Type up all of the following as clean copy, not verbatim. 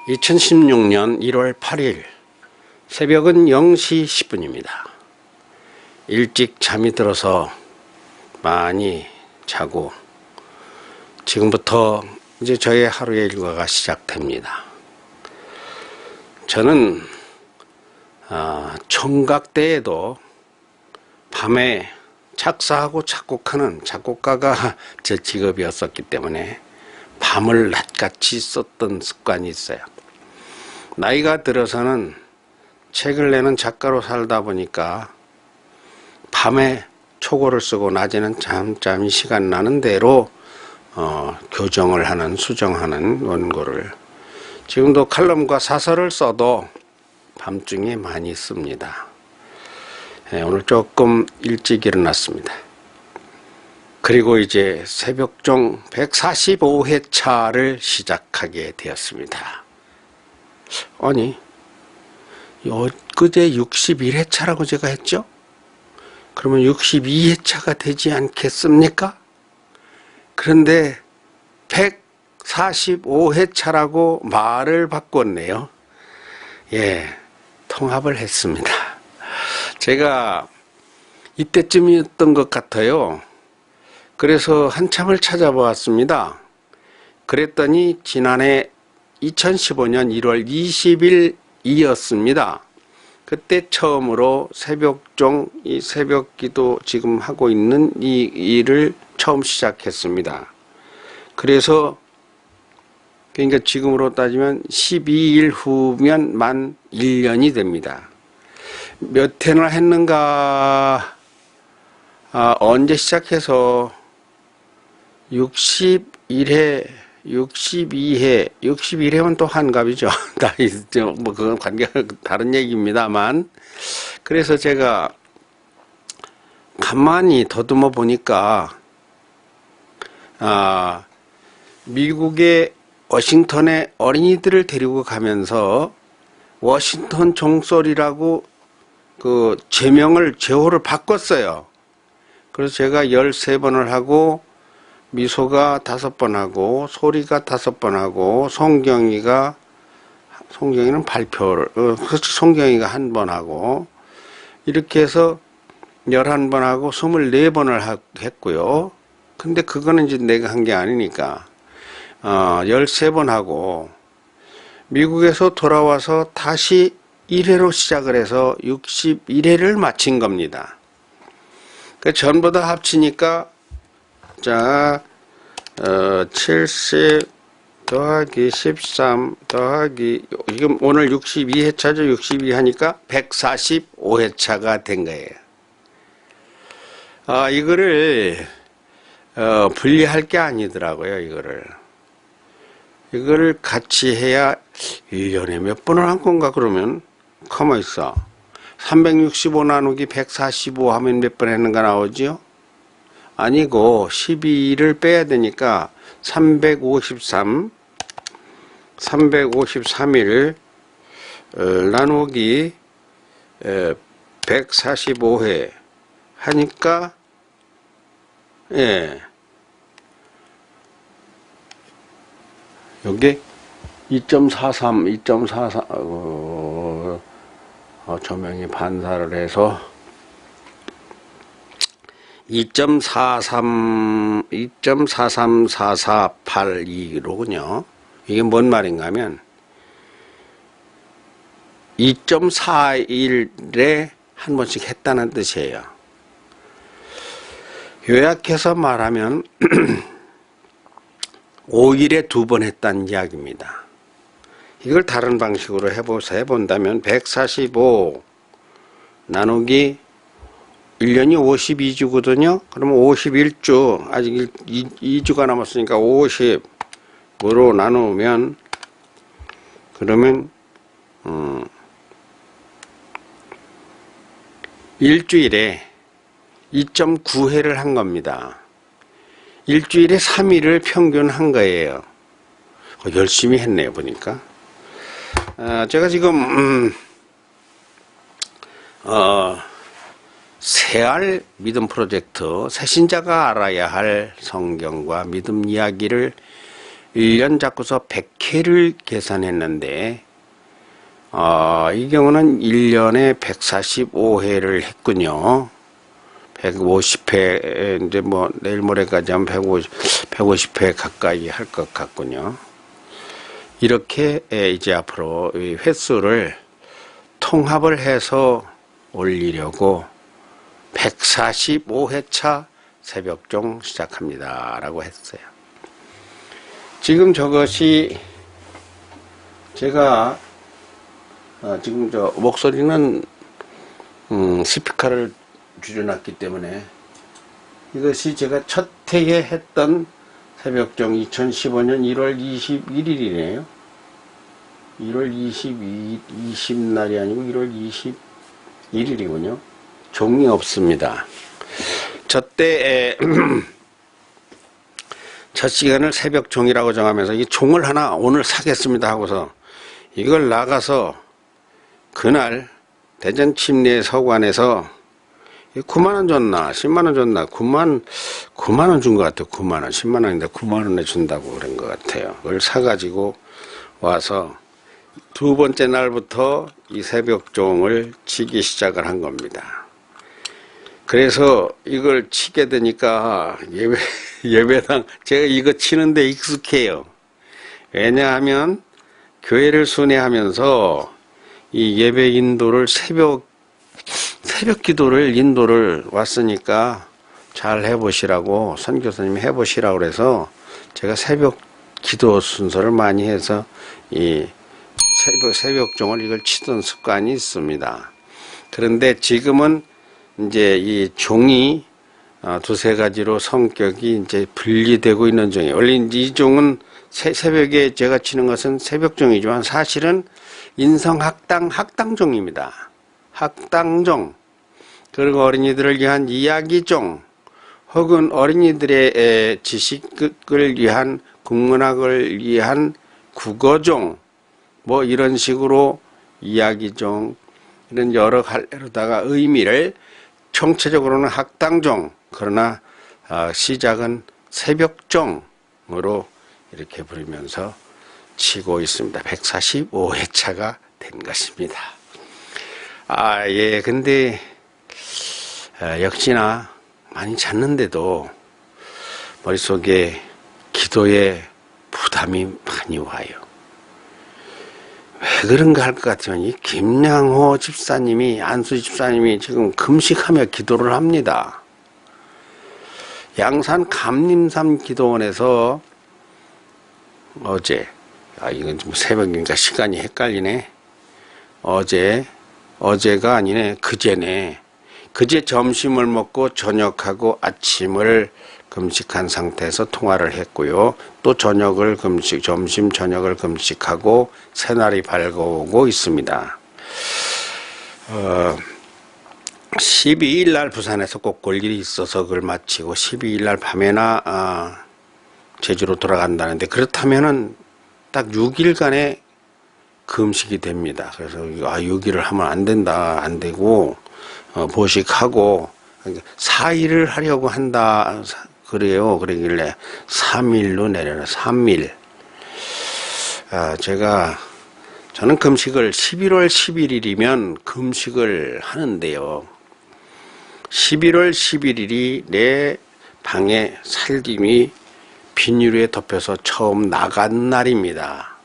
2016년 1월 8일 새벽은 0시 10분입니다. 일찍 잠이 들어서 많이 자고 지금부터 이제 저의 하루의 일과가 시작됩니다. 저는 총각 때에도 밤에 작사하고 작곡하는 작곡가가 제 직업이었었기 때문에 밤을 낮같이 썼던 습관이 있어요. 나이가 들어서는 책을 내는 작가로 살다 보니까 밤에 초고를 쓰고 낮에는 잠잠히 시간 나는 대로 교정을 하는, 수정하는 원고를 지금도 칼럼과 사설을 써도 밤중에 많이 씁니다. 오늘 조금 일찍 일어났습니다. 그리고 이제 새벽종 145회차를 시작하게 되었습니다. 아니, 엊그제 61회차라고 제가 했죠? 그러면 62회차가 되지 않겠습니까? 그런데 145회차라고 말을 바꿨네요. 예, 통합을 했습니다. 제가 이때쯤이었던 것 같아요. 그래서 한참을 찾아보았습니다. 그랬더니 지난해 2015년 1월 20일이었습니다. 그때 처음으로 새벽종, 이 새벽기도 지금 하고 있는 이 일을 처음 시작했습니다. 그래서 그러니까 지금으로 따지면 12일 후면 만 1년이 됩니다. 몇 회나 했는가, 언제 시작해서 61회, 62회, 61회면 또 한갑이죠. 뭐, 그건 관계가 다른 얘기입니다만. 그래서 제가 가만히 더듬어 보니까, 미국의 워싱턴에 어린이들을 데리고 가면서 워싱턴 종소리라고 그 제호를 바꿨어요. 그래서 제가 13번을 하고, 미소가 5번 하고, 소리가 5번 하고, 송경이는 발표를, 송경이가 1번 하고, 이렇게 해서 11번 하고 24번을 했고요. 근데 그거는 이제 내가 한 게 아니니까, 13번 하고, 미국에서 돌아와서 다시 1회로 시작을 해서 61회를 마친 겁니다. 그 전부 다 합치니까, 자, 70 더하기 13 더하기, 지금 오늘 62회차죠. 62 하니까 145회차가 된 거예요. 이거를, 분리할 게 아니더라고요, 이거를 같이 해야 1년에 몇 번을 한 건가, 그러면? 가만히 있어. 365 나누기 145 하면 몇 번 했는가 나오지요? 아니고 12를 빼야 되니까 353일 나누기 145회 하니까 여기 2.43 조명이 반사를 해서 2.43482로군요. 이게 뭔 말인가 하면 2.4일에 한 번씩 했다는 뜻이에요. 요약해서 말하면 5일에 2번 했다는 이야기입니다. 이걸 다른 방식으로 해본다면 145 나누기 1년이 52주거든요. 그러면 51주, 아직 2주가 남았으니까 50으로 나누면, 그러면, 일주일에 2.9회를 한 겁니다. 일주일에 3일을 평균 한 거예요. 열심히 했네요, 보니까. 제가 지금, 새알 믿음 프로젝트, 새신자가 알아야 할 성경과 믿음 이야기를 1년 잡고서 100회를 계산했는데 이 경우는 1년에 145회를 했군요. 150회, 이제 뭐 내일 모레까지 하면 150회 가까이 할 것 같군요. 이렇게 이제 앞으로 이 횟수를 통합을 해서 올리려고 145회차 새벽종 시작합니다 라고 했어요. 지금 저것이 제가 지금 저 목소리는 스피커를 줄여놨기 때문에 이것이 제가 첫 회에 했던 새벽종 2015년 1월 21일이네요. 1월 20날이 아니고 1월 21일이군요. 종이 없습니다. 저때 첫 시간을 새벽종이라고 정하면서 이 종을 하나 오늘 사겠습니다 하고서 이걸 나가서 그날 대전 침례 서관에서 9만원 줬나 10만원 줬나 9만원 준 것 같아요. 9만원 10만원인데 9만원에 준다고 그런 것 같아요. 그걸 사가지고 와서 두 번째 날부터 이 새벽종을 치기 시작을 한 겁니다. 그래서 이걸 치게 되니까 예배당 제가 이거 치는데 익숙해요. 왜냐하면 교회를 순회하면서 이 예배 인도를 새벽 기도를 인도를 왔으니까 잘 해보시라고 선교사님이 해보시라고 그래서 제가 새벽 기도 순서를 많이 해서 이 새벽종을 이걸 치던 습관이 있습니다. 그런데 지금은 이제 이 종이 두세 가지로 성격이 이제 분리되고 있는 종이에요. 원래 이 종은 새벽에 제가 치는 것은 새벽종이지만 사실은 학당종입니다. 학당종. 그리고 어린이들을 위한 이야기종 혹은 어린이들의 지식을 위한 국문학을 위한 국어종 뭐 이런 식으로 이야기종 이런 여러 갈래로다가 의미를 총체적으로는 학당종 그러나 시작은 새벽종으로 이렇게 부르면서 치고 있습니다. 145회차가 된 것입니다. 예, 근데 역시나 많이 잤는데도 머릿속에 기도에 부담이 많이 와요. 왜 그런가 할 것 같으면 이 김양호 집사님이 안수 집사님이 지금 금식하며 기도를 합니다. 양산 감림산 기도원에서 어제 이건 좀 새벽인가 시간이 헷갈리네. 어제가 아니네. 그제네. 그제 점심을 먹고 저녁하고 아침을 금식한 상태에서 통화를 했고요. 또 점심 저녁을 금식하고 새날이 밝아오고 있습니다. 12일 날 부산에서 꼭 볼 일이 있어서 그걸 마치고 12일 날 밤에나 제주로 돌아간다는데 그렇다면은 딱 6일간의 금식이 됩니다. 그래서 6일을 하면 안 된다, 안 되고 보식하고 4일을 하려고 한다 그래요. 그러길래 3일로 내려라. 3일. 저는 금식을 11월 11일이면 금식을 하는데요. 11월 11일이 내 방에 살림이 비닐에 덮여서 처음 나간 날입니다.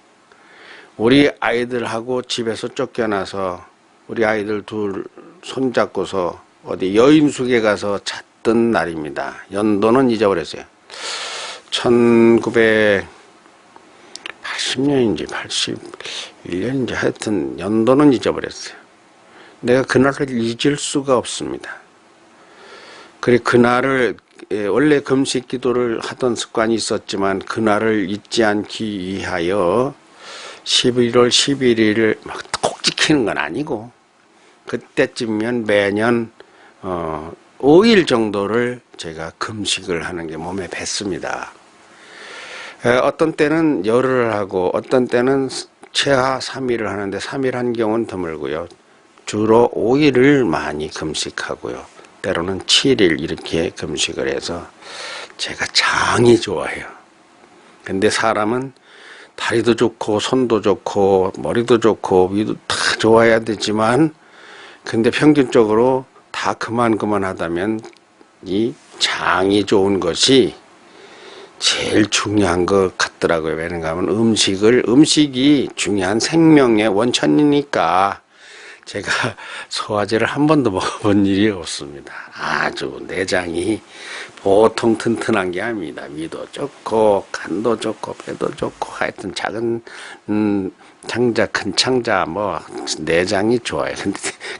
우리 아이들하고 집에서 쫓겨나서 우리 아이들 둘 손잡고서 어디 여인숙에 가서 잤던 날입니다. 연도는 잊어버렸어요. 1980년인지 81년인지 하여튼 연도는 잊어버렸어요. 내가 그날을 잊을 수가 없습니다. 그리고 그날을 원래 금식 기도를 하던 습관이 있었지만 그날을 잊지 않기 위하여 11월 11일을 막 꼭 지키는 건 아니고 그때쯤이면 매년 5일 정도를 제가 금식을 하는 게 몸에 뱄습니다. 어떤 때는 열흘을 하고 어떤 때는 최하 3일을 하는데 3일 한 경우는 드물고요. 주로 5일을 많이 금식하고요. 때로는 7일 이렇게 금식을 해서 제가 장이 좋아해요. 근데 사람은 다리도 좋고 손도 좋고 머리도 좋고 위도 다 좋아야 되지만 근데 평균적으로 다 그만하다면 이 장이 좋은 것이 제일 중요한 것 같더라고요. 왜냐하면 음식이 중요한 생명의 원천이니까 제가 소화제를 한 번도 먹어본 일이 없습니다. 아주 내장이 보통 튼튼한 게 아닙니다. 위도 좋고 간도 좋고 배도 좋고 하여튼 작은 창자 큰 창자 뭐 내장이 좋아요.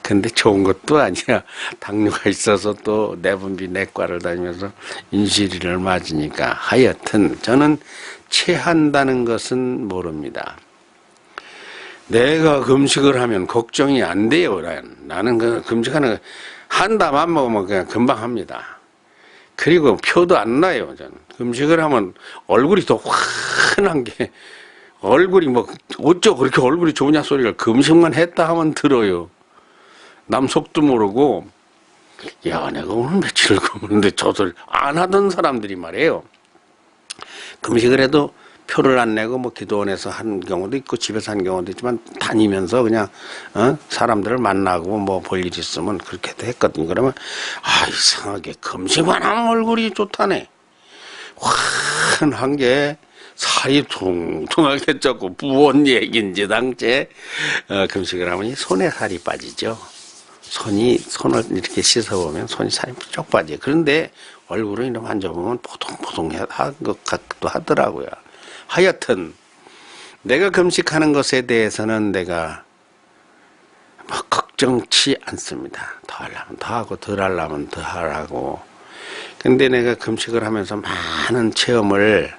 근데 좋은 것도 아니야. 당뇨가 있어서 또 내분비 내과를 다니면서 인슐린을 맞으니까 하여튼 저는 체한다는 것은 모릅니다. 내가 금식을 하면 걱정이 안 돼요. 나는 그 금식하는 거 한 담 안 먹으면 그냥 금방 합니다. 그리고 표도 안 나요. 저는 금식을 하면 얼굴이 더 환한 게 얼굴이 뭐 어쩌 그렇게 얼굴이 좋으냐 소리를 금식만 했다 하면 들어요. 남 속도 모르고 야 내가 오늘 며칠을 굶었는데 저 소리 안 하던 사람들이 말이에요. 금식을 해도 표를 안 내고 뭐 기도원에서 한 경우도 있고 집에서 한 경우도 있지만 다니면서 그냥 사람들을 만나고 뭐 볼 일 있으면 그렇게도 했거든요. 그러면 이상하게 금식만 하면 얼굴이 좋다네. 환한 게 살이 퉁퉁하게 쪘고 부은 얘기인지 당체 금식을 하면 손에 살이 빠지죠. 손을 이렇게 씻어보면 손이 살이 쭉 빠져요. 그런데 얼굴을 이렇게 만져보면 포동포동한 것 같기도 하더라고요. 하여튼 내가 금식하는 것에 대해서는 내가 뭐 걱정치 않습니다. 더 하려면 더 하고 덜 하려면 더 하라고. 근데 내가 금식을 하면서 많은 체험을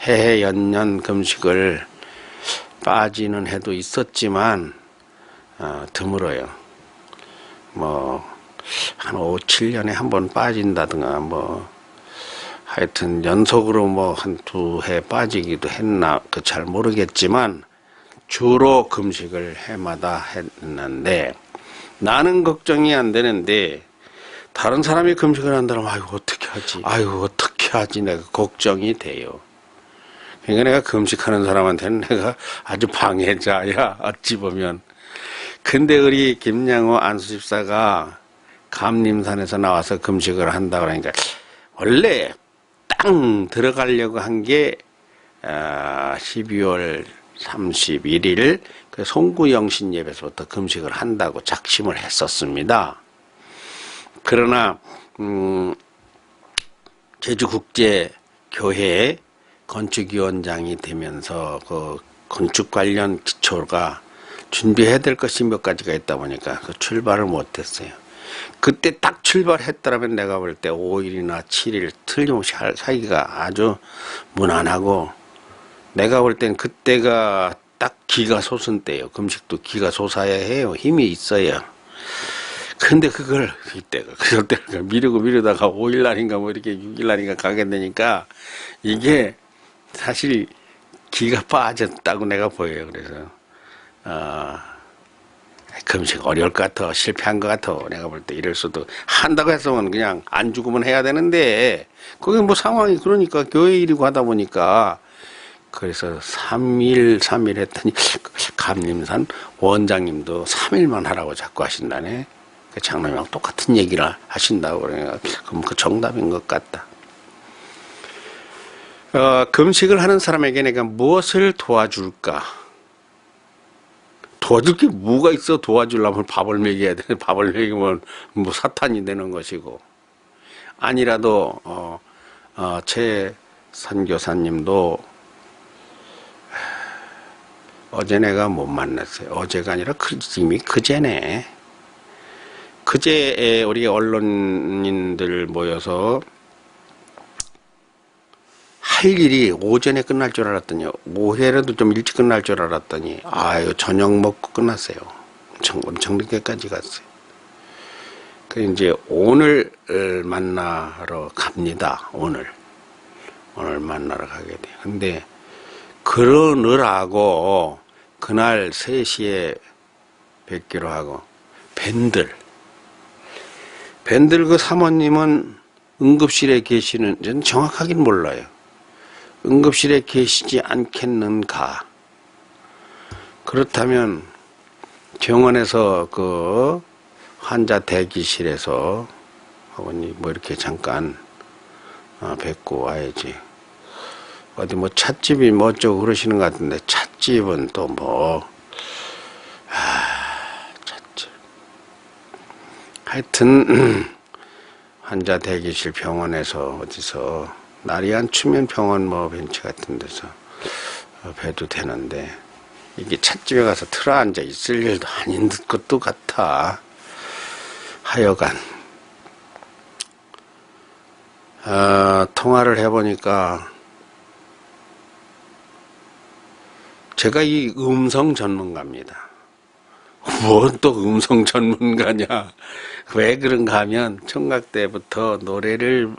해해 연년 금식을 빠지는 해도 있었지만 드물어요. 뭐 한 5, 7년에 한 번 빠진다든가 뭐 하여튼 연속으로 뭐 한 2해 빠지기도 했나 그 잘 모르겠지만 주로 금식을 해마다 했는데 나는 걱정이 안 되는데 다른 사람이 금식을 한다면 어떻게 하지 내가 걱정이 돼요. 그러니까 내가 금식하는 사람한테는 내가 아주 방해자야 어찌 보면. 근데 우리 김양호 안수집사가 감림산에서 나와서 금식을 한다 그러니까 원래 땅 들어가려고 한 게 12월 31일 그 송구영신 예배서부터 금식을 한다고 작심을 했었습니다. 그러나 제주국제교회 건축위원장이 되면서 그 건축 관련 기초가 준비해야 될 것이 몇 가지가 있다 보니까 그 출발을 못했어요. 그때 딱 출발했더라면 내가 볼 때 5일이나 7일 틀림없이 살기가 아주 무난하고 내가 볼 땐 그때가 딱 기가 솟은 때예요. 금식도 기가 솟아야 해요. 힘이 있어요. 근데 그럴 때가 미루다가 5일 날인가 뭐 이렇게 6일 날인가 가게 되니까 이게 사실 기가 빠졌다고 내가 보여요. 그래서 금식 어려울 것 같아. 실패한 것 같아. 내가 볼 때 이럴 수도 한다고 했으면 그냥 안 죽으면 해야 되는데 그게 뭐 상황이 그러니까 교회 일이고 하다 보니까 그래서 3일 했더니 감림산 원장님도 3일만 하라고 자꾸 하신다네. 그 장로님하고 똑같은 얘기를 하신다고 그러니까 그럼 그 정답인 것 같다. 금식을 하는 사람에게 내가 무엇을 도와줄까? 도와줄 게 뭐가 있어? 도와주려면 밥을 먹여야 되는데 밥을 먹이면 뭐 사탄이 되는 것이고 아니라도 최 선교사님도 어제 내가 못 만났어요. 어제가 아니라 이미 그제네. 그제 우리 언론인들 모여서 할 일이 오전에 끝날 줄 알았더니 오후에라도 좀 일찍 끝날 줄 알았더니 저녁 먹고 끝났어요. 엄청 늦게까지 갔어요. 그 이제 오늘 만나러 갑니다. 오늘 만나러 가게 돼요. 근데 그러느라고 그날 3시에 뵙기로 하고 밴들 그 사모님은 응급실에 계시는, 저는 정확하긴 몰라요. 응급실에 계시지 않겠는가? 그렇다면 병원에서 그 환자 대기실에서 어머니 뭐 이렇게 잠깐 뵙고 와야지. 어디 뭐 찻집이 뭐 어쩌고 그러시는 것 같은데, 찻집은 또 뭐, 찻집. 하여튼 환자 대기실 병원에서 어디서 날이 안 추면 병원 뭐 벤치 같은 데서 뵈도 되는데, 이게 찻집에 가서 틀어 앉아 있을 일도 아닌 것도 같아. 하여간 통화를 해보니까 제가 이 음성 전문가입니다. 뭐 또 음성 전문가냐? 왜 그런가 하면 청각 때부터 노래를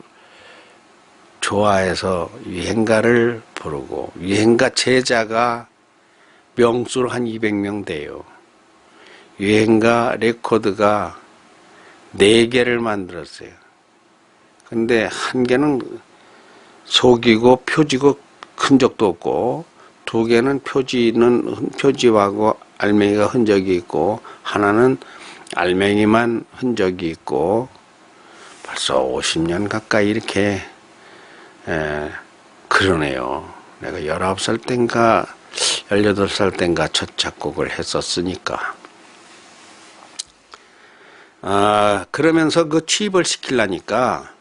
좋아해서 유행가를 부르고, 유행가 제자가 명수로 한 200명 돼요. 유행가 레코드가 4개를 만들었어요. 근데 한 개는 속이고 표지고 큰 적도 없고, 2개는 표지하고 알맹이가 흔적이 있고, 하나는 알맹이만 흔적이 있고, 벌써 50년 가까이 이렇게 그러네요. 내가 19살 땐가 18살 땐가 첫 작곡을 했었으니까. 그러면서 그 취입을 시키려니까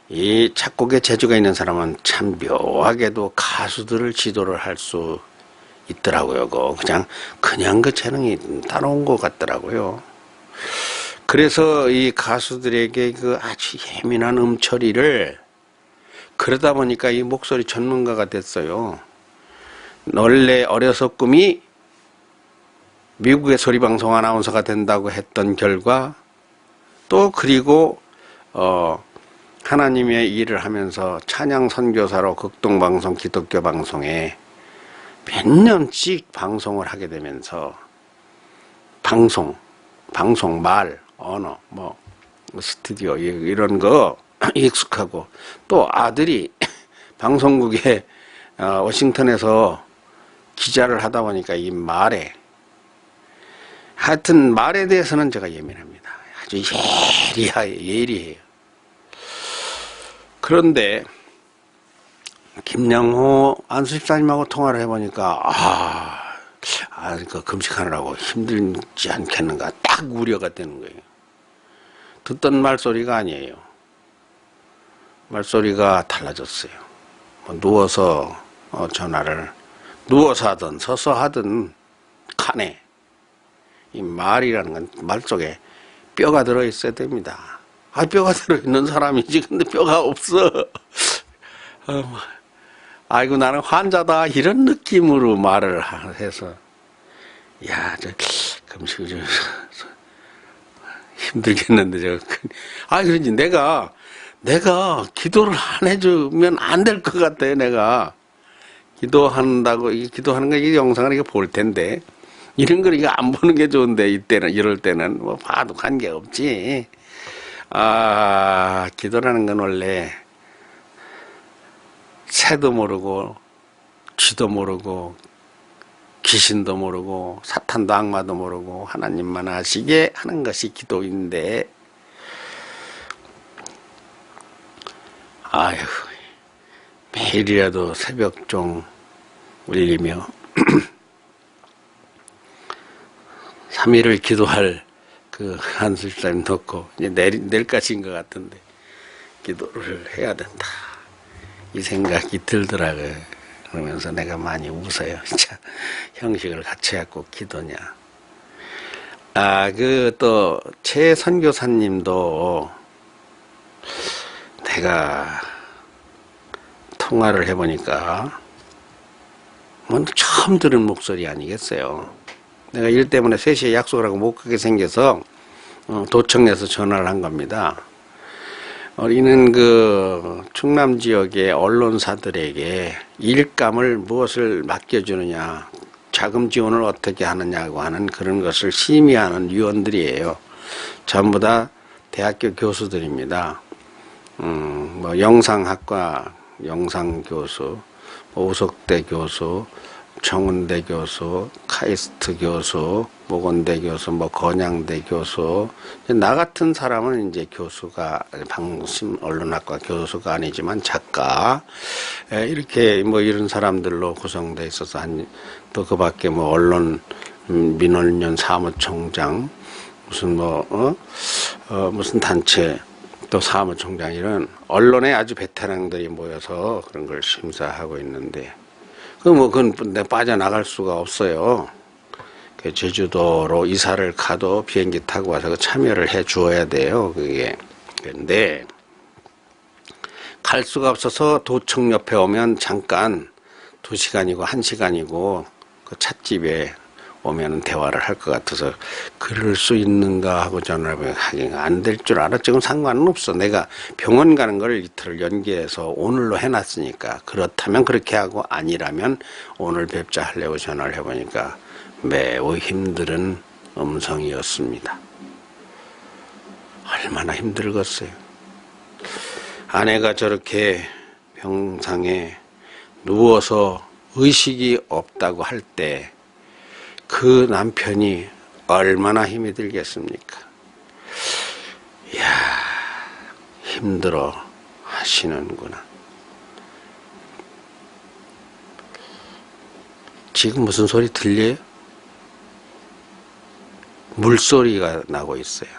이 작곡에 재주가 있는 사람은 참 묘하게도 가수들을 지도를 할 수 있더라고요. 그냥 그 재능이 따라온 것 같더라고요. 그래서 이 가수들에게 그 아주 예민한 음처리를, 그러다 보니까 이 목소리 전문가가 됐어요. 원래 어려서 꿈이 미국의 소리방송 아나운서가 된다고 했던 결과, 또 그리고 하나님의 일을 하면서 찬양 선교사로 극동방송, 기독교 방송에 몇 년씩 방송을 하게 되면서 방송 말, 언어, 뭐 스튜디오 이런 거 익숙하고, 또 아들이 방송국에 워싱턴에서 기자를 하다 보니까 이 말에, 하여튼 말에 대해서는 제가 예민합니다. 아주 예리해요. 그런데 김양호 안수집사님하고 통화를 해보니까 그 금식하느라고 힘들지 않겠는가 딱 우려가 되는 거예요. 듣던 말소리가 아니에요. 말소리가 달라졌어요. 누워서 전화를, 누워서 하든 서서 하든 간에 이 말이라는 건 말 속에 뼈가 들어있어야 됩니다. 뼈가 들어있는 사람이지 근데 뼈가 없어. 아이고 나는 환자다 이런 느낌으로 말을 해서, 저 금식을 좀 힘들겠는데 그런지 내가 기도를 안 해주면 안 될 것 같아. 내가 기도한다고, 기도하는 거 이 영상을 이거 볼 텐데, 이런 걸 이거 안 보는 게 좋은데, 이럴 때는 뭐 봐도 관계 없지. 기도라는 건 원래 새도 모르고 쥐도 모르고 귀신도 모르고 사탄도 악마도 모르고 하나님만 아시게 하는 것이 기도인데, 매일이라도 새벽종 울리며 3일을 기도할 그 한술사님 놓고 이제 내일까지인 것 같은데 기도를 해야 된다, 이 생각이 들더라고요. 그러면서 내가 많이 웃어요. 진짜 형식을 같이 갖고 기도냐. 또 최 선교사님도 내가 통화를 해보니까 처음 들은 목소리 아니겠어요. 내가 일 때문에 3시에 약속을 하고 못 가게 생겨서 도청에서 전화를 한 겁니다. 우리는 그 충남 지역의 언론사들에게 일감을 무엇을 맡겨주느냐, 자금 지원을 어떻게 하느냐고 하는 그런 것을 심의하는 위원들이에요. 전부 다 대학교 교수들입니다. 영상학과 영상교수, 오석대 교수, 청운대 교수, 카이스트 교수, 모건대 교수, 건양대 교수. 나 같은 사람은 이제 교수가, 방심 언론학과 교수가 아니지만 작가, 이렇게 이런 사람들로 구성되어 있어서 또 그 밖에 언론, 민원연 사무총장, 무슨 무슨 단체, 또 사무총장, 이런 언론에 아주 베테랑들이 모여서 그런 걸 심사하고 있는데, 그건 빠져나갈 수가 없어요. 제주도로 이사를 가도 비행기 타고 와서 참여를 해 주어야 돼요, 그게. 근데, 갈 수가 없어서 도청 옆에 오면 잠깐 2시간이고 1시간이고 그 찻집에 오면은 대화를 할 것 같아서 그럴 수 있는가 하고 전화를 하긴 안 될 줄 알아. 지금 상관은 없어. 내가 병원 가는 걸 이틀을 연기해서 오늘로 해놨으니까. 그렇다면 그렇게 하고 아니라면 오늘 뵙자 하려고 전화를 해보니까 매우 힘든 음성이었습니다. 얼마나 힘들겠어요. 아내가 저렇게 병상에 누워서 의식이 없다고 할 때 그 남편이 얼마나 힘이 들겠습니까? 이야, 힘들어 하시는구나. 지금 무슨 소리 들려요? 물소리가 나고 있어요.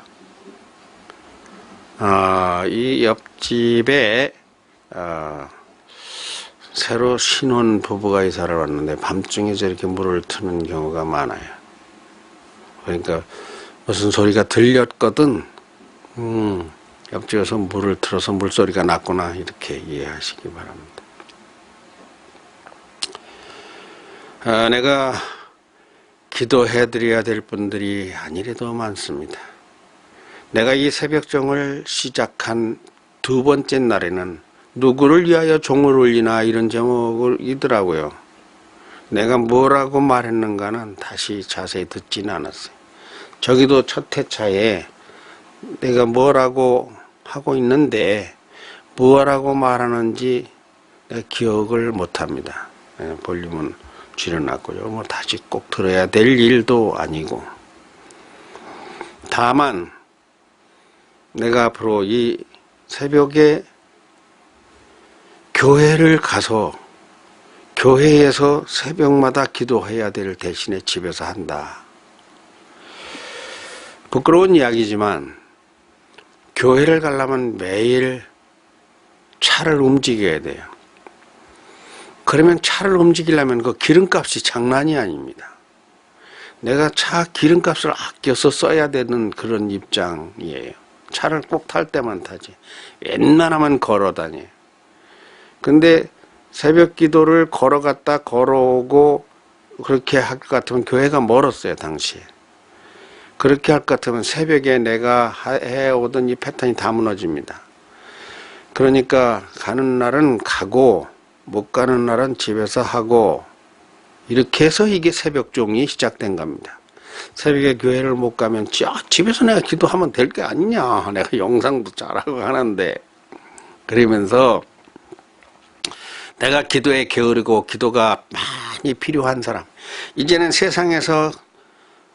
이 옆집에 새로 신혼 부부가 이사를 왔는데 밤중에 저렇게 물을 트는 경우가 많아요. 그러니까 무슨 소리가 들렸거든. 옆집에서 물을 틀어서 물소리가 났구나, 이렇게 이해하시기 바랍니다. 내가 기도해드려야 될 분들이 아니래도 많습니다. 내가 이 새벽정을 시작한 2번째 날에는 누구를 위하여 종을 울리나 이런 제목이더라고요. 내가 뭐라고 말했는가는 다시 자세히 듣지는 않았어요. 저기도 첫 회차에 내가 뭐라고 하고 있는데 뭐라고 말하는지 내가 기억을 못합니다. 볼륨은 줄여놨고요. 다시 꼭 들어야 될 일도 아니고. 다만 내가 앞으로 이 새벽에 교회를 가서 교회에서 새벽마다 기도해야 될 대신에 집에서 한다. 부끄러운 이야기지만 교회를 가려면 매일 차를 움직여야 돼요. 그러면 차를 움직이려면 그 기름값이 장난이 아닙니다. 내가 차 기름값을 아껴서 써야 되는 그런 입장이에요. 차를 꼭 탈 때만 타지. 웬만하면 걸어 다녀요. 근데 새벽 기도를 걸어갔다 걸어오고 그렇게 할 것 같으면 교회가 멀었어요, 당시에. 그렇게 할 것 같으면 새벽에 내가 해오던 이 패턴이 다 무너집니다. 그러니까 가는 날은 가고 못 가는 날은 집에서 하고 이렇게 해서 이게 새벽종이 시작된 겁니다. 새벽에 교회를 못 가면 집에서 내가 기도하면 될 게 아니냐. 내가 영상도 잘하고 하는데. 그러면서 내가 기도에 게으르고 기도가 많이 필요한 사람, 이제는 세상에서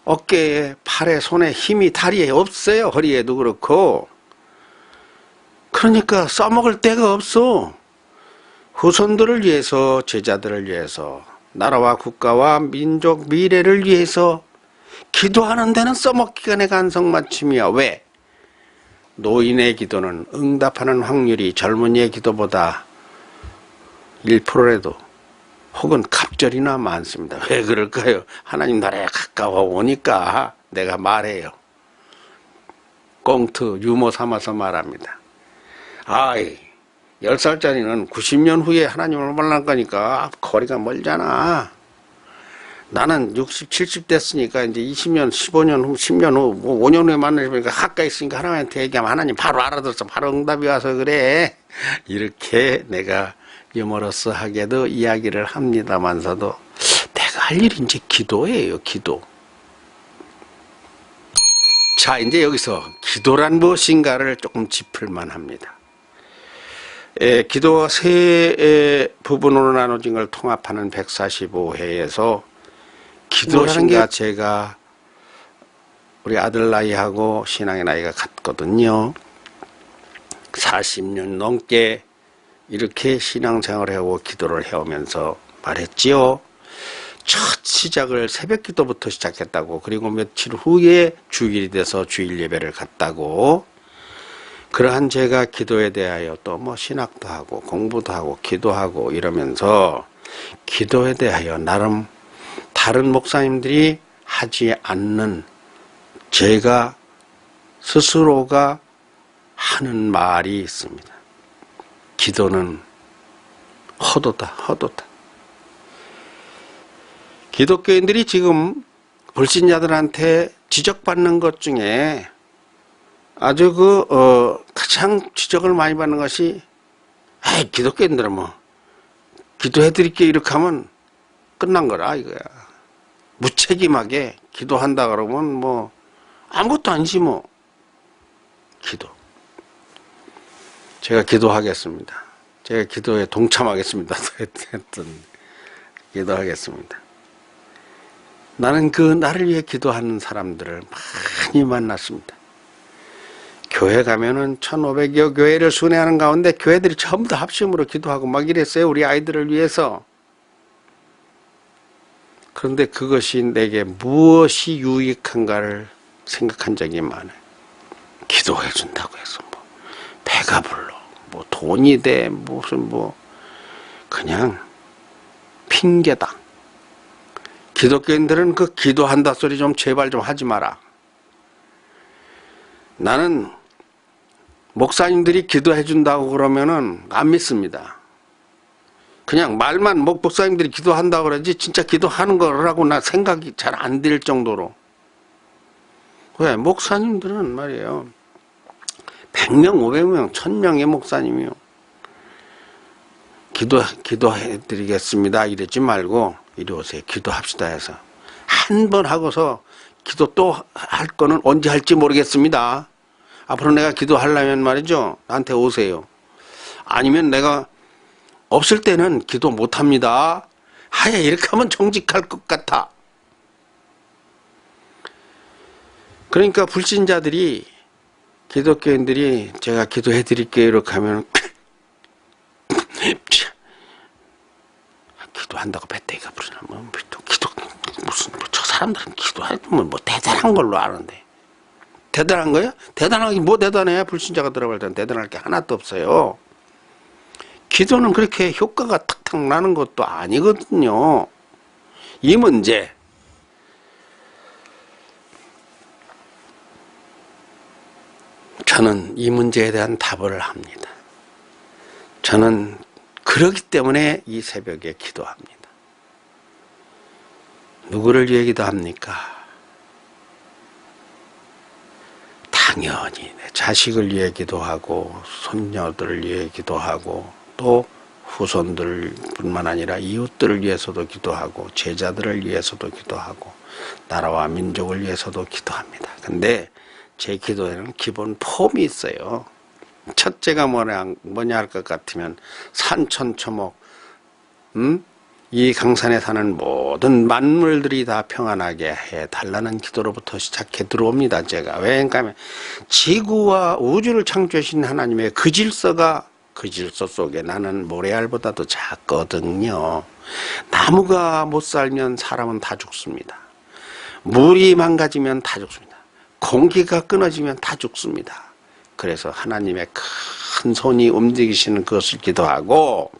어깨에 팔에 손에 힘이 다리에 없어요. 허리에도 그렇고. 그러니까 써먹을 데가 없어. 후손들을 위해서, 제자들을 위해서, 나라와 국가와 민족 미래를 위해서 기도하는 데는 써먹기가 내가 안성맞춤이야. 왜? 노인의 기도는 응답하는 확률이 젊은이의 기도보다 1%라도 혹은 갑절이나 많습니다. 왜 그럴까요? 하나님 나라에 가까워 오니까 내가 말해요. 꽁트 유머 삼아서 말합니다. 10살짜리는 90년 후에 하나님을 만날 거니까 거리가 멀잖아. 나는 60, 70 됐으니까 이제 20년, 15년 후, 10년 후, 5년 후에 만나니까 가까이 있으니까 하나님한테 얘기하면 하나님 바로 알아들어서 바로 응답이 와서 그래. 이렇게 내가 유머러스 하게도 이야기를 합니다만서도 내가 할 일이 이제 기도예요, 기도. 자, 이제 여기서 기도란 무엇인가를 조금 짚을만 합니다. 기도가 세 부분으로 나눠진 걸 통합하는 145회에서 기도라는 게 제가 우리 아들 나이하고 신앙의 나이가 같거든요. 40년 넘게 이렇게 신앙생활을 하고 기도를 해오면서 말했지요. 첫 시작을 새벽 기도부터 시작했다고, 그리고 며칠 후에 주일이 돼서 주일 예배를 갔다고. 그러한 제가 기도에 대하여 또 뭐 신학도 하고 공부도 하고 기도하고 이러면서 기도에 대하여 나름 다른 목사님들이 하지 않는 제가 스스로가 하는 말이 있습니다. 기도는 허도다, 허도다. 기독교인들이 지금 불신자들한테 지적받는 것 중에 아주 가장 지적을 많이 받는 것이, 에이, 기독교인들은 뭐, 기도해드릴게 이렇게 하면 끝난 거라, 이거야. 무책임하게 기도한다 그러면 뭐, 아무것도 아니지 뭐. 기도. 제가 기도하겠습니다. 제가 기도에 동참하겠습니다. 하여튼, 기도하겠습니다. 나는 나를 위해 기도하는 사람들을 많이 만났습니다. 교회 가면은 1500여 교회를 순회하는 가운데 교회들이 전부 다 합심으로 기도하고 막 이랬어요. 우리 아이들을 위해서. 그런데 그것이 내게 무엇이 유익한가를 생각한 적이 많아요. 기도해 준다고 해서 뭐 배가 불러, 뭐 돈이 돼, 무슨 뭐 그냥 핑계다. 기독교인들은 그 기도한다 소리 좀 제발 좀 하지 마라. 나는 목사님들이 기도해 준다고 그러면은 안 믿습니다. 그냥 말만 목사님들이 기도한다고 그러지 진짜 기도하는 거라고 나 생각이 잘 안 들 정도로. 왜? 목사님들은 말이에요. 100명, 500명, 1000명의 목사님이요. 기도해 드리겠습니다. 이러지 말고 이리 오세요. 기도합시다 해서. 한 번 하고서 기도 또 할 거는 언제 할지 모르겠습니다. 앞으로 내가 기도하려면 말이죠. 나한테 오세요. 아니면 내가 없을 때는 기도 못합니다. 하야 이렇게 하면 정직할 것 같아. 그러니까 불신자들이, 기독교인들이 제가 기도해 드릴게요 이렇게 하면 기도한다고 배때기가 부르나 뭐 기도 무슨 뭐 저 사람들은 기도하면 뭐 대단한 걸로 아는데. 대단한 거야? 대단하기 뭐 대단해? 불신자가 들어갈 때는 대단할 게 하나도 없어요. 기도는 그렇게 효과가 탁탁 나는 것도 아니거든요. 이 문제. 저는 이 문제에 대한 답을 합니다. 저는 그렇기 때문에 이 새벽에 기도합니다. 누구를 위해 기도합니까? 당연히 내 자식을 위해 기도하고 손녀들을 위해 기도하고 또 후손들 뿐만 아니라 이웃들을 위해서도 기도하고 제자들을 위해서도 기도하고 나라와 민족을 위해서도 기도합니다. 근데 제 기도에는 기본 폼이 있어요. 첫째가 뭐냐 할 것 같으면 산천초목, 이 강산에 사는 모든 만물들이 다 평안하게 해달라는 기도로부터 시작해 들어옵니다. 제가. 왜? 그러니까 지구와 우주를 창조하신 하나님의 그 질서가, 그 질서 속에 나는 모래알보다도 작거든요. 나무가 못 살면 사람은 다 죽습니다. 물이 망가지면 다 죽습니다. 공기가 끊어지면 다 죽습니다. 그래서 하나님의 큰 손이 움직이시는 그것을 기도하고,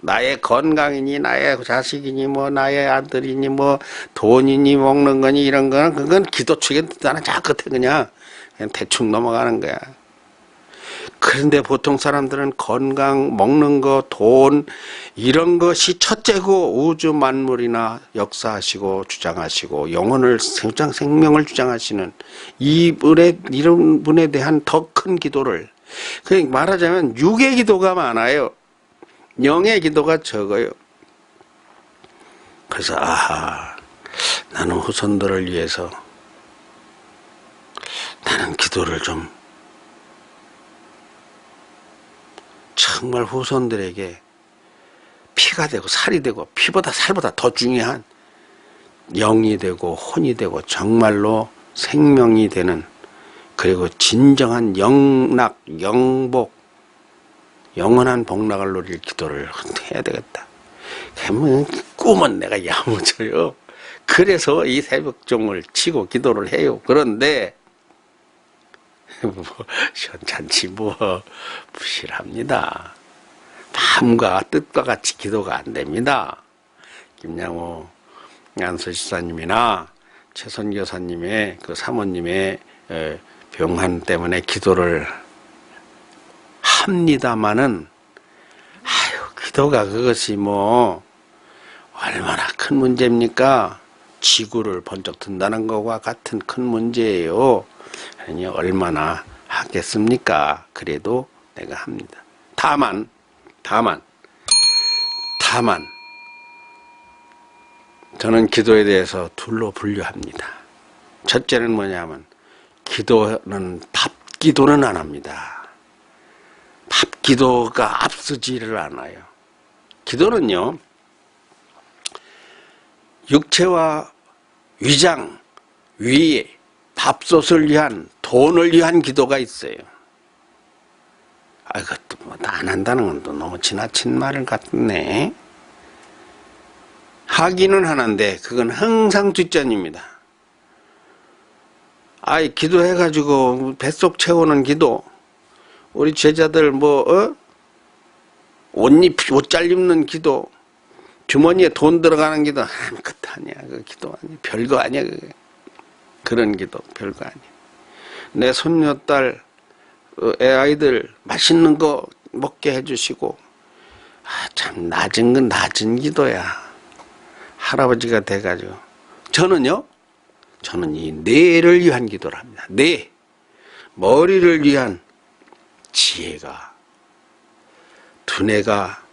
나의 건강이니 나의 자식이니 뭐 나의 아들이니 뭐 돈이니 먹는 거니 이런 거는 그건 기도 축에 나는 자 끝에 그냥 대충 넘어가는 거야. 그런데 보통 사람들은 건강, 먹는 거, 돈 이런 것이 첫째고 우주 만물이나 역사하시고 주장하시고 영혼을 생명을 주장하시는 이런 분에 대한 더 큰 기도를, 그러니까 말하자면 육의 기도가 많아요. 영의 기도가 적어요. 그래서 나는 후손들을 위해서 나는 기도를 좀 정말 후손들에게 피가 되고 살이 되고 피보다 살보다 더 중요한 영이 되고 혼이 되고 정말로 생명이 되는, 그리고 진정한 영락, 영복, 영원한 복락을 누릴 기도를 해야 되겠다. 그러면 꿈은 내가 야무져요. 그래서 이 새벽종을 치고 기도를 해요. 그런데 뭐 현찬치 뭐 부실합니다. 마음과 뜻과 같이 기도가 안 됩니다. 김양호 안수집사님이나 최선교사님의 그 사모님의 병환 때문에 기도를 합니다마는, 기도가 그것이 뭐 얼마나 큰 문제입니까? 지구를 번쩍 든다는 것과 같은 큰 문제예요. 아니 얼마나 하겠습니까? 그래도 내가 합니다. 다만 저는 기도에 대해서 둘로 분류합니다. 첫째는 뭐냐면, 기도는 밥기도는 안 합니다. 밥기도가 앞서지를 않아요. 기도는요, 육체와 위장, 위, 밥솥을 위한, 돈을 위한 기도가 있어요. 그것도 뭐 안 한다는 건 또 너무 지나친 말 같네. 하기는 하는데 그건 항상 뒷전입니다. 기도해가지고 뱃속 채우는 기도, 우리 제자들 옷 잘 입는 기도, 주머니에 돈 들어가는 기도, 아무것도 아니야. 그 기도 아니야. 별거 아니야. 그런 기도 별거 아니야. 내 손녀딸, 애아이들 맛있는 거 먹게 해주시고, 참 낮은 건 낮은 기도야. 할아버지가 돼가지고. 저는 이 뇌를 위한 기도를 합니다. 머리를 위한 지혜가, 두뇌가,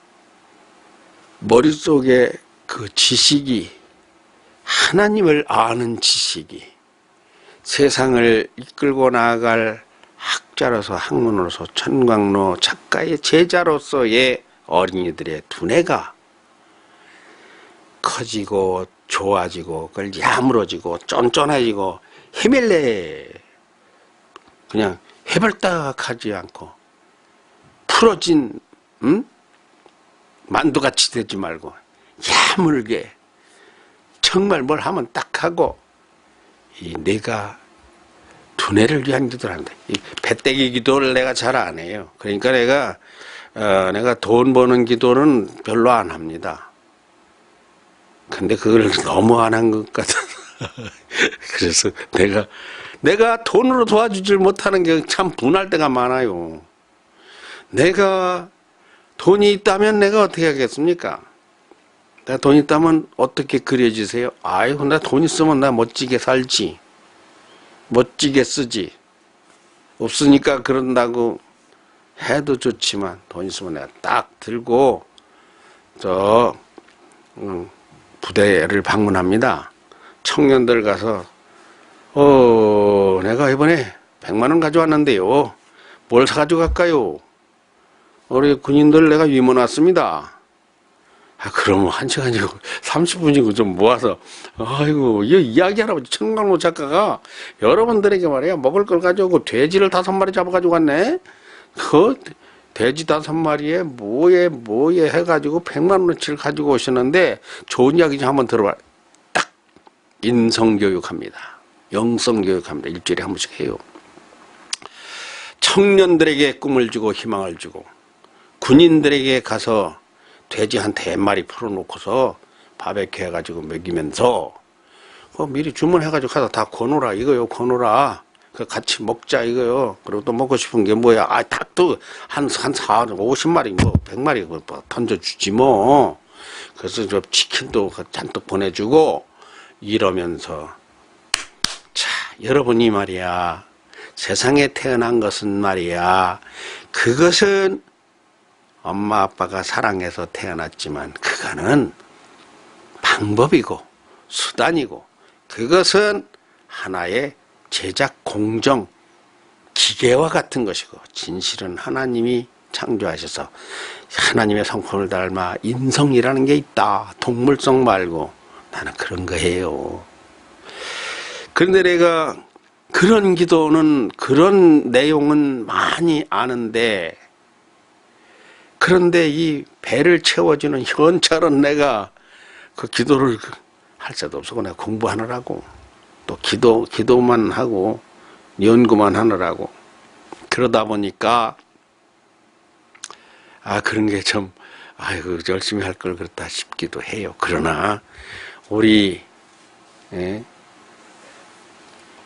머릿속에 그 지식이, 하나님을 아는 지식이, 세상을 이끌고 나아갈 학자로서, 학문으로서, 천광로 작가의 제자로서의 어린이들의 두뇌가 커지고 좋아지고, 그걸 야물어지고 쫀쫀해지고 헤멜레, 그냥 해벌딱하지 않고 풀어진 만두같이 되지 말고 야물게 정말 뭘 하면 딱 하고, 이 내가 두뇌를 위한 기도를 한다. 이 배때기 기도를 내가 잘 안 해요. 그러니까 내가 돈 버는 기도는 별로 안 합니다. 근데 그걸 너무 안 한 것 같아. 그래서 내가 돈으로 도와주질 못하는 게 참 분할 때가 많아요. 내가 돈이 있다면 내가 어떻게 하겠습니까? 내가 돈 있다면 어떻게 그려지세요? 나 돈 있으면 나 멋지게 살지. 멋지게 쓰지. 없으니까 그런다고 해도 좋지만, 돈 있으면 내가 딱 들고 부대를 방문합니다. 청년들 가서 내가 이번에 100만 원 가져왔는데요. 뭘 사가지고 갈까요? 우리 군인들 내가 위문 왔습니다. 그러면 1시간이고 30분이고 좀 모아서, 이 이야기 할아버지 청강로 작가가 여러분들에게 말이야, 먹을 걸 가져오고 돼지를 5마리 잡아가지고 왔네? 그 돼지 5마리에 뭐에 해가지고 100만 원어치를 가지고 오시는데, 좋은 이야기 좀 한번 들어봐. 딱 인성교육합니다. 영성교육합니다. 일주일에 한 번씩 해요. 청년들에게 꿈을 주고 희망을 주고, 군인들에게 가서 돼지 한 100마리 풀어놓고서 바베큐 해가지고 먹이면서, 미리 주문해가지고 가서 다 거놓으라 이거요. 거놓으라. 같이 먹자 이거요. 그리고 또 먹고 싶은 게 뭐야? 닭도 한 50마리 100마리 던져주지 뭐. 그래서 저 치킨도 잔뜩 보내주고 이러면서, 자, 여러분이 말이야, 세상에 태어난 것은 말이야, 그것은 엄마 아빠가 사랑해서 태어났지만 그거는 방법이고 수단이고, 그것은 하나의 제작 공정 기계와 같은 것이고, 진실은 하나님이 창조하셔서 하나님의 성품을 닮아 인성이라는 게 있다. 동물성 말고. 나는 그런 거예요. 그런데 내가 그런 기도는, 그런 내용은 많이 아는데, 그런데 이 배를 채워주는 현찰은 내가 그 기도를 할 새도 없어. 내가 공부하느라고, 또 기도만 하고 연구만 하느라고. 그러다 보니까 그런 게 좀 아이고 열심히 할 걸 그랬다 싶기도 해요. 그러나 우리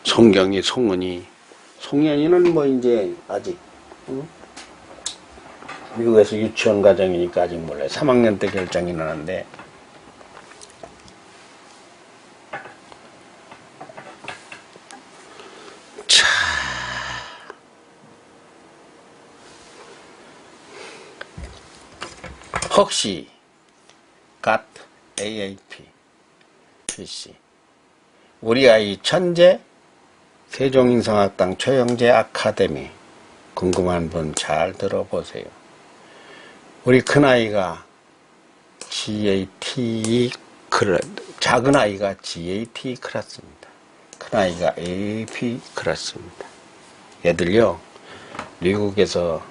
송경이, 송년이는 뭐 이제 아직 미국에서 유치원 과정이니까 아직 몰라요. 3학년 때 결정이 나는데, 자, 혹시 갓 AAP PC 우리 아이 천재 세종인성학당 최영재 아카데미 궁금한 분 잘 들어보세요. 우리 큰아이가 GAT 작은 아이가 GAT 클래스입니다. 큰아이가 AP 클래스입니다. 얘들요 미국에서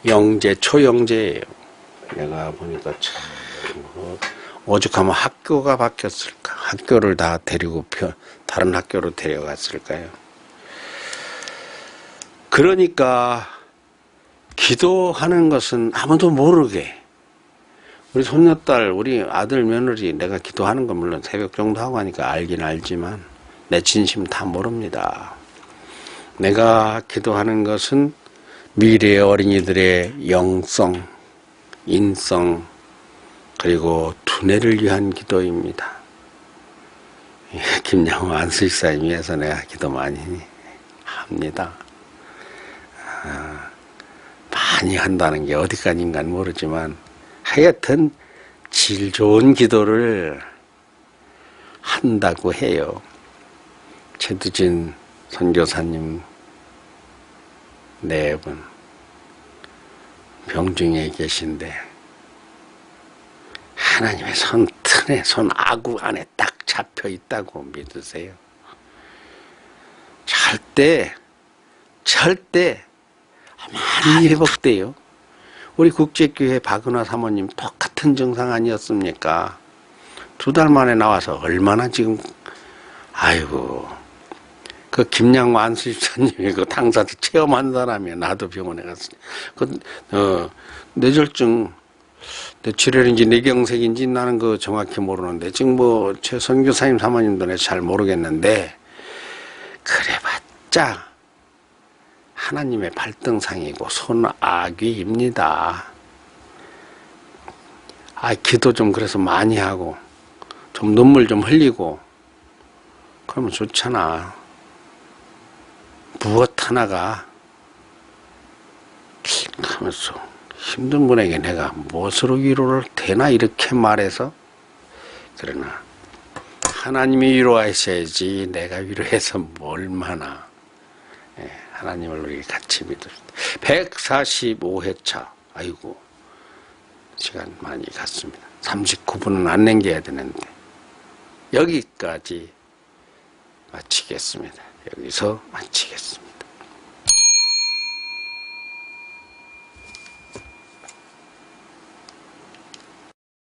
영재 초영재예요. 내가 보니까 참 오죽하면 학교가 바뀌었을까. 학교를 다 데리고 다른 학교로 데려갔을까요. 그러니까 기도하는 것은 아무도 모르게, 우리 손녀딸, 우리 아들, 며느리 내가 기도하는 건 물론 새벽 정도 하고 하니까 알긴 알지만 내 진심 다 모릅니다. 내가 기도하는 것은 미래의 어린이들의 영성, 인성, 그리고 두뇌를 위한 기도입니다. 김양호 안수집사님 위해서 내가 기도 많이 합니다. 많이 한다는 게 어디까지인간 모르지만 하여튼 질 좋은 기도를 한다고 해요. 최두진 선교사님 4분 병중에 계신데 하나님의 손 아구 안에 딱 잡혀 있다고 믿으세요. 절대 많이 회복돼요. 우리 국제교회 박은화 사모님 똑같은 증상 아니었습니까? 2달 만에 나와서 얼마나 지금 아이고 그 김양호 안수집사님이 그 당사자 체험한 사람이야. 나도 병원에 갔으니 뇌졸중 뇌출혈인지 뇌경색인지 나는 그 정확히 모르는데 지금 뭐 최 선교사님 사모님도 잘 모르겠는데 그래봤자 하나님의 발등상이고 손아귀입니다. 기도 좀 그래서 많이 하고 좀 눈물 좀 흘리고 그러면 좋잖아. 무엇 하나가 하면서 힘든 분에게 내가 무엇으로 위로를 되나 이렇게 말해서, 그러나 하나님이 위로하셔야지 내가 위로해서 얼마나. 하나님을 우리 같이 믿읍시다. 145회차 아이고 시간 많이 갔습니다. 39분은 안 남겨야 되는데 여기까지 마치겠습니다. 여기서 마치겠습니다.